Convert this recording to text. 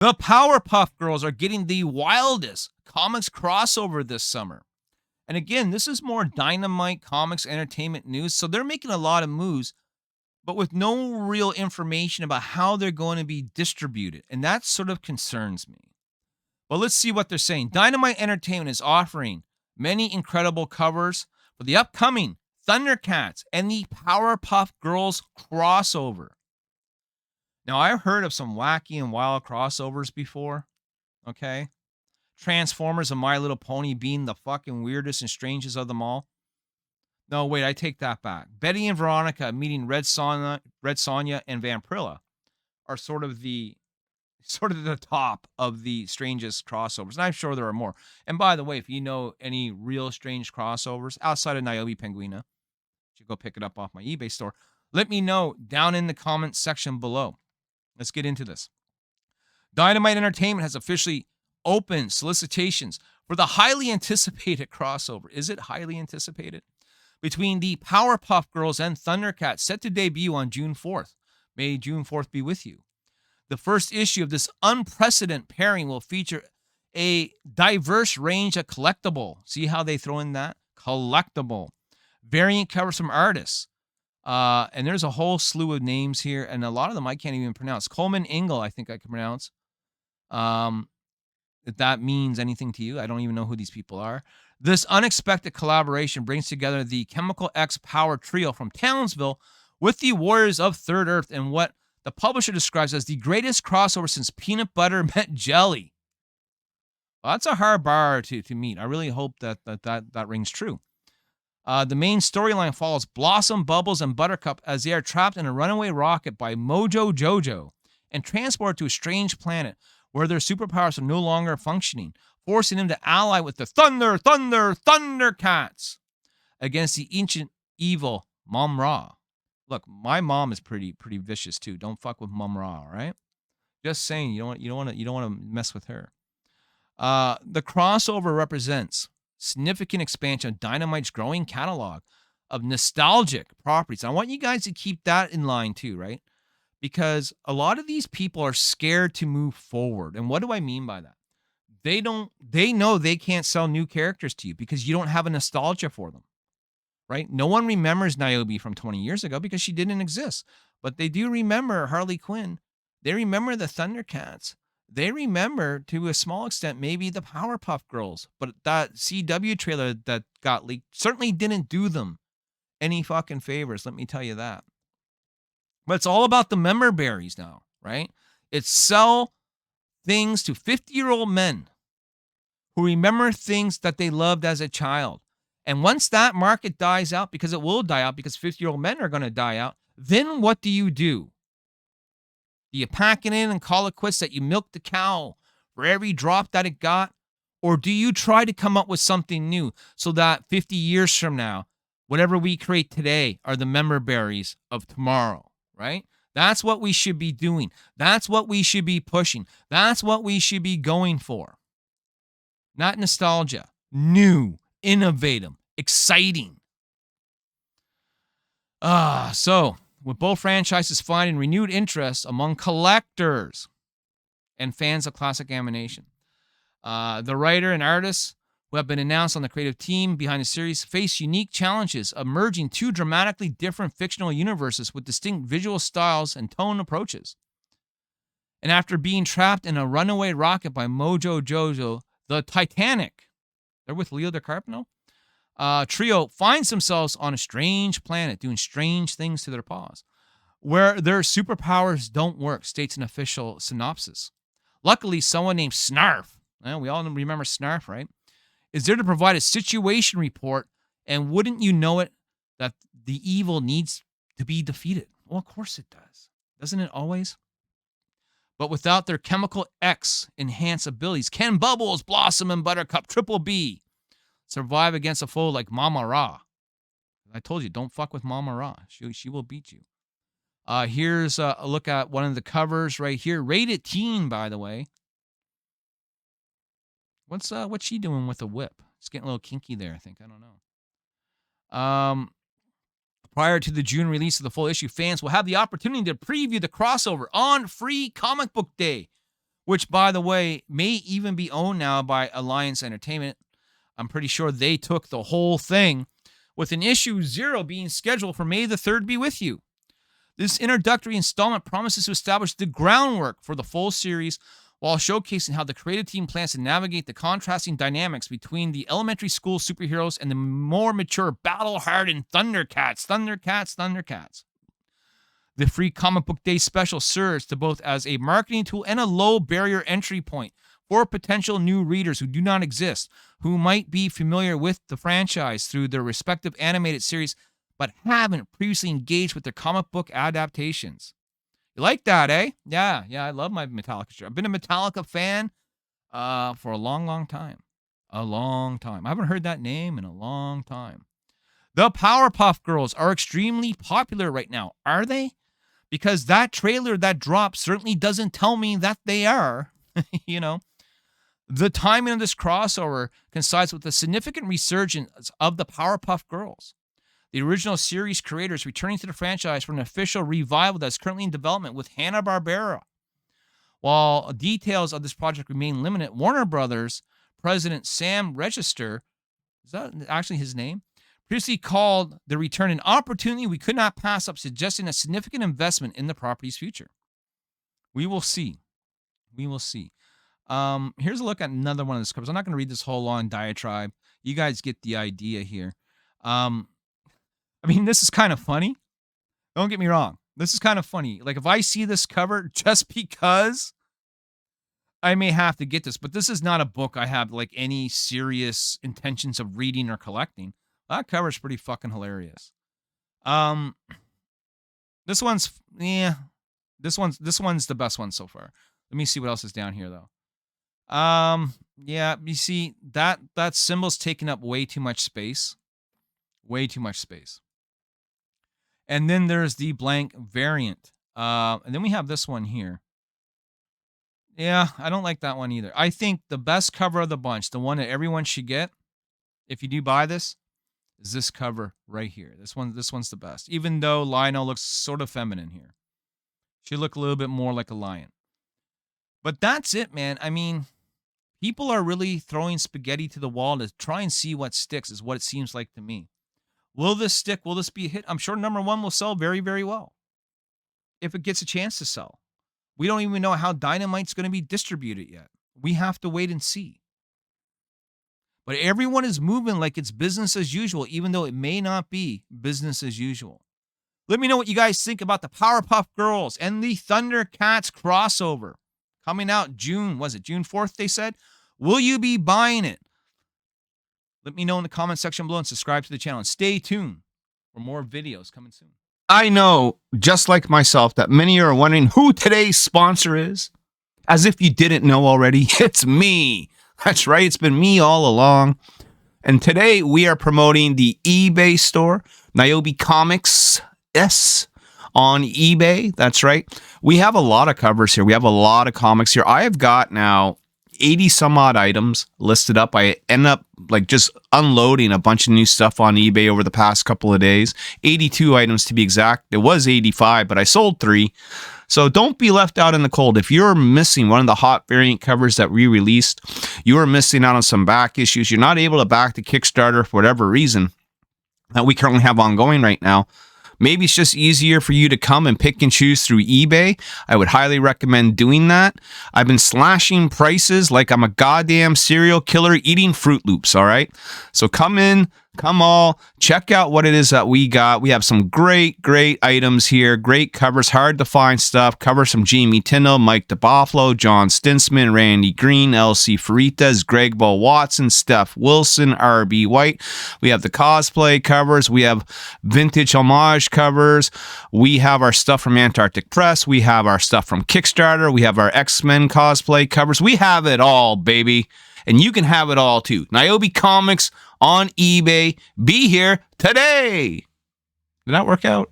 The Powerpuff Girls are getting the wildest comics crossover this summer. And again, this is more Dynamite Comics Entertainment news, so they're making a lot of moves, but with no real information about how they're going to be distributed. And that sort of concerns me. But let's see what they're saying. Dynamite Entertainment is offering many incredible covers for the upcoming Thundercats and the Powerpuff Girls crossover. Now, I've heard of some wacky and wild crossovers before, okay? Transformers and My Little Pony being the fucking weirdest and strangest of them all. No, wait, I take that back. Betty and Veronica meeting Red Sonja and Vampirilla are sort of the top of the strangest crossovers. And I'm sure there are more. And by the way, if you know any real strange crossovers outside of Nyobi Penguina, you should go pick it up off my eBay store. Let me know down in the comments section below. Let's get into this. Dynamite Entertainment has officially opened solicitations for the highly anticipated crossover. Is it highly anticipated? Between the Powerpuff Girls and Thundercats, set to debut on June 4th. May June 4th be with you. The first issue of this unprecedented pairing will feature a diverse range of collectible. See how they throw in that? Collectible. Variant covers from artists. And there's a whole slew of names here, and a lot of them I can't even pronounce. Coleman Engle, I think I can pronounce. If that means anything to you, I don't even know who these people are. This unexpected collaboration brings together the Chemical X Power Trio from Townsville with the Warriors of Third Earth in what the publisher describes as the greatest crossover since peanut butter met jelly. Well, that's a hard bar to meet. I really hope that rings true. The main storyline follows Blossom, Bubbles, and Buttercup as they are trapped in a runaway rocket by Mojo Jojo and transported to a strange planet where their superpowers are no longer functioning, forcing them to ally with the Thundercats against the ancient evil Mom Ra. Look, my mom is pretty vicious too. Don't fuck with Mom Ra, all right? Just saying, you don't want to mess with her. The crossover represents significant expansion of Dynamite's growing catalog of nostalgic properties. I want you guys to keep that in line too, right? Because a lot of these people are scared to move forward. And what do I mean by that? They know they can't sell new characters to you because you don't have a nostalgia for them, right? No one remembers Nyobi from 20 years ago because she didn't exist. But they do remember Harley Quinn. They remember the Thundercats. They remember, to a small extent, maybe the Powerpuff Girls. But that CW trailer that got leaked certainly didn't do them any fucking favors, let me tell you that. But it's all about the member berries now, right? It's sell things to 50-year-old men who remember things that they loved as a child. And once that market dies out, because it will die out, because 50-year-old men are going to die out, then what do? Do you pack it in and call it quits that you milked the cow for every drop that it got? Or do you try to come up with something new so that 50 years from now, whatever we create today are the member berries of tomorrow, right? That's what we should be doing. That's what we should be pushing. That's what we should be going for. Not nostalgia. New, innovative, exciting. So with both franchises finding renewed interest among collectors and fans of classic animation. The writer and artists who have been announced on the creative team behind the series face unique challenges of merging two dramatically different fictional universes with distinct visual styles and tone approaches. And after being trapped in a runaway rocket by Mojo Jojo, the Titanic, they're with Leo DiCaprio, trio finds themselves on a strange planet doing strange things to their paws, where their superpowers don't work, states an official synopsis. Luckily, someone named Snarf, we all remember Snarf, right, is there to provide a situation report, and wouldn't you know it, that the evil needs to be defeated. Well, of course it does. Doesn't it always? But without their Chemical X enhanced abilities, can Bubbles, Blossom, and Buttercup Triple B survive against a foe like Mama Ra? I told you, don't fuck with Mama Ra. She will beat you. Here's a look at one of the covers right here. Rated teen, by the way. What's she doing with a whip? It's getting a little kinky there, I think. I don't know. Prior to the June release of the full issue, fans will have the opportunity to preview the crossover on Free Comic Book Day, which, by the way, may even be owned now by Alliance Entertainment. I'm pretty sure they took the whole thing, with an issue 0 being scheduled for May the 3rd be with you. This introductory installment promises to establish the groundwork for the full series while showcasing how the creative team plans to navigate the contrasting dynamics between the elementary school superheroes and the more mature, battle-hardened Thundercats. The free Comic Book Day special serves to both as a marketing tool and a low barrier entry point for potential new readers who do not exist, who might be familiar with the franchise through their respective animated series but haven't previously engaged with their comic book adaptations. You like that, eh? Yeah, I love my Metallica shirt. I've been a Metallica fan for a long time. A long time. I haven't heard that name in a long time. The Powerpuff Girls are extremely popular right now, are they? Because that trailer that dropped certainly doesn't tell me that they are. You know, the timing of this crossover coincides with a significant resurgence of the Powerpuff Girls, the original series creators returning to the franchise for an official revival that's currently in development with Hanna-Barbera. While details of this project remain limited, Warner Brothers president Sam Register, is that actually his name, previously called the return an opportunity we could not pass up, suggesting a significant investment in the property's future. We will see. Here's a look at another one of the covers. I'm not going to read this whole long diatribe. You guys get the idea here. This is kind of funny. Don't get me wrong. This is kind of funny. Like, if I see this cover, just because I may have to get this, but this is not a book I have like any serious intentions of reading or collecting. That cover is pretty fucking hilarious. This one's the best one so far. Let me see what else is down here though. You see that symbol's taking up way too much space. And then there's the blank variant. And then we have this one here. Yeah, I don't like that one either. I think the best cover of the bunch, the one that everyone should get, if you do buy this, is this cover right here. This one's the best. Even though Lionel looks sort of feminine here. She look a little bit more like a lion. But that's it, man. I mean, people are really throwing spaghetti to the wall to try and see what sticks, is what it seems like to me. Will this stick? Will this be a hit? I'm sure number one will sell very, very well. If it gets a chance to sell. We don't even know how Dynamite's going to be distributed yet. We have to wait and see. But everyone is moving like it's business as usual, even though it may not be business as usual. Let me know what you guys think about the Powerpuff Girls and the Thundercats crossover. Coming out June 4th, they said? Will you be buying it? Let me know in the comment section below and subscribe to the channel. And stay tuned for more videos coming soon. I know, just like myself, that many are wondering who today's sponsor is. As if you didn't know already, it's me. That's right, it's been me all along. And today we are promoting the eBay store, Nyobicomics S on eBay. That's right. We have a lot of covers here. We have a lot of comics here. I have got now 80 some odd items listed up. I end up like just unloading a bunch of new stuff on eBay over the past couple of days. 82 items to be exact. It was 85, but I sold 3. So don't be left out in the cold. If you're missing one of the hot variant covers that we released, you are missing out on some back issues. You're not able to back the Kickstarter for whatever reason that we currently have ongoing right now. Maybe it's just easier for you to come and pick and choose through eBay. I would highly recommend doing that. I've been slashing prices like I'm a goddamn serial killer eating Fruit Loops, all right? So come in, come all, check out what it is that we got. We have some great items here, great covers, hard to find stuff. Covers from Jamie Tino, Mike DeBuffalo, John Stinsman, Randy Green, LC Faritas, Greg Bo Watson, Steph Wilson, RB White. We have the cosplay covers. We have vintage homage covers. We have our stuff from Antarctic Press. We have our stuff from Kickstarter. We have our X-Men cosplay covers. We have it all, baby. And you can have it all too. Nyobicomics on eBay. Be here today. Did that work out?